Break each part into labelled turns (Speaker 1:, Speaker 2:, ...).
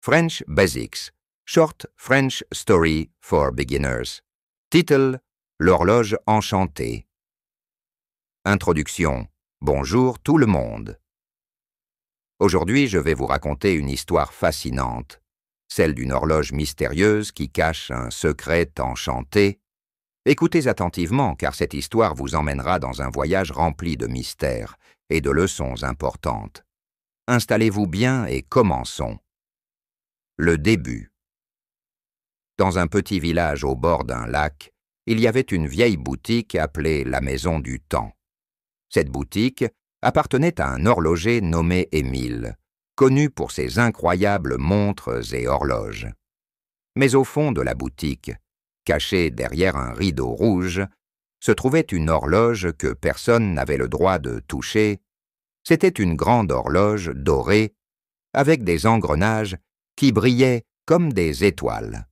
Speaker 1: French Basics, Short French Story for Beginners. Titre: L'horloge enchantée. Introduction. Bonjour tout le monde. Aujourd'hui, je vais vous raconter une histoire fascinante, celle d'une horloge mystérieuse qui cache un secret enchanté. Écoutez attentivement, car cette histoire vous emmènera dans un voyage rempli de mystères et de leçons importantes. Installez-vous bien et commençons. Le début. Dans un petit village au bord d'un lac, il y avait une vieille boutique appelée la Maison du Temps. Cette boutique appartenait à un horloger nommé Émile, connu pour ses incroyables montres et horloges. Mais au fond de la boutique, cachée derrière un rideau rouge, se trouvait une horloge que personne n'avait le droit de toucher. C'était une grande horloge dorée, avec des engrenages qui brillaient comme des étoiles.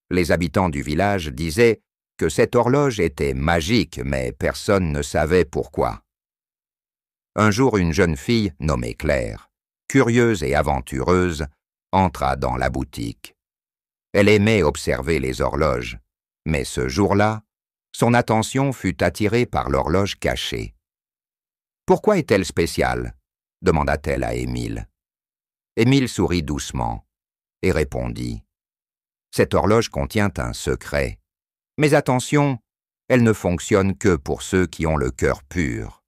Speaker 1: Les habitants du village disaient que cette horloge était magique, mais personne ne savait pourquoi. Un jour, une jeune fille nommée Claire, curieuse et aventureuse, entra dans la boutique. Elle aimait observer les horloges, mais ce jour-là, son attention fut attirée par l'horloge cachée. « Pourquoi est-elle spéciale ?» demanda-t-elle à Émile. Émile sourit doucement et répondit: « Cette horloge contient un secret. Mais attention, elle ne fonctionne que pour ceux qui ont le cœur pur. »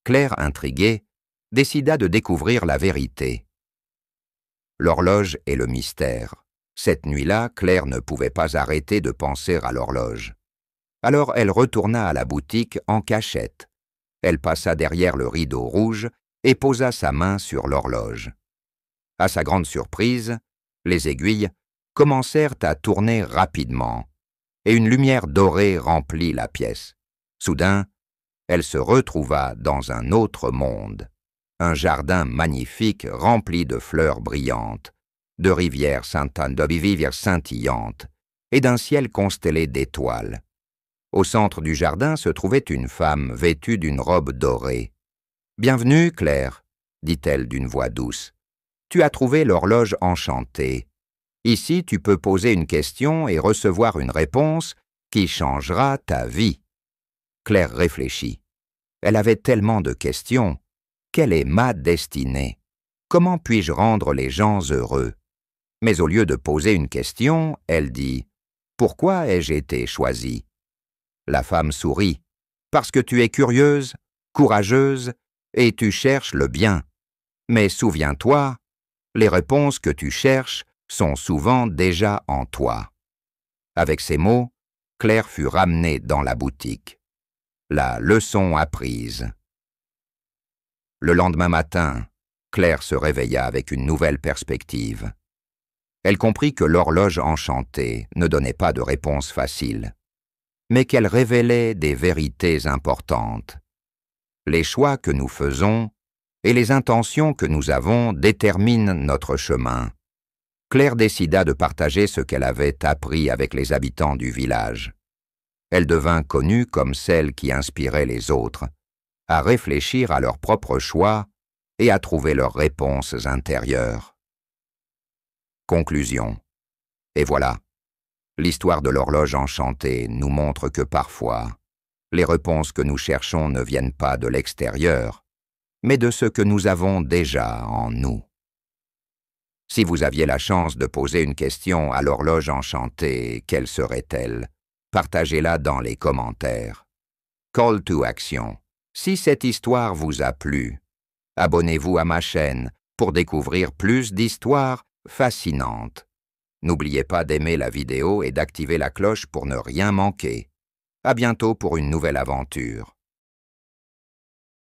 Speaker 1: Claire, intriguée, décida de découvrir la vérité. L'horloge et le mystère. Cette nuit-là, Claire ne pouvait pas arrêter de penser à l'horloge. Alors elle retourna à la boutique en cachette. Elle passa derrière le rideau rouge et posa sa main sur l'horloge. À sa grande surprise, les aiguilles commencèrent à tourner rapidement, et une lumière dorée remplit la pièce. Soudain, elle se retrouva dans un autre monde, un jardin magnifique rempli de fleurs brillantes, de rivières scintillantes et d'un ciel constellé d'étoiles. Au centre du jardin se trouvait une femme vêtue d'une robe dorée. « Bienvenue, Claire, » dit-elle d'une voix douce. « Tu as trouvé l'horloge enchantée. Ici, tu peux poser une question et recevoir une réponse qui changera ta vie. » Claire réfléchit. Elle avait tellement de questions. Quelle est ma destinée? Comment puis-je rendre les gens heureux? Mais au lieu de poser une question, elle dit: « Pourquoi ai-je été choisie ?» La femme sourit. « Parce que tu es curieuse, courageuse, et tu cherches le bien. Mais souviens-toi, les réponses que tu cherches sont souvent déjà en toi. » Avec ces mots, Claire fut ramenée dans la boutique. La leçon apprise. Le lendemain matin, Claire se réveilla avec une nouvelle perspective. Elle comprit que l'horloge enchantée ne donnait pas de réponse facile, mais qu'elle révélait des vérités importantes. Les choix que nous faisons et les intentions que nous avons déterminent notre chemin. Claire décida de partager ce qu'elle avait appris avec les habitants du village. Elle devint connue comme celle qui inspirait les autres à réfléchir à leurs propres choix et à trouver leurs réponses intérieures. Conclusion. Et voilà, l'histoire de l'horloge enchantée nous montre que parfois, les réponses que nous cherchons ne viennent pas de l'extérieur, mais de ce que nous avons déjà en nous. Si vous aviez la chance de poser une question à l'horloge enchantée, quelle serait-elle? Partagez-la dans les commentaires. Call to action. Si cette histoire vous a plu, abonnez-vous à ma chaîne pour découvrir plus d'histoires fascinantes. N'oubliez pas d'aimer la vidéo et d'activer la cloche pour ne rien manquer. À bientôt pour une nouvelle aventure.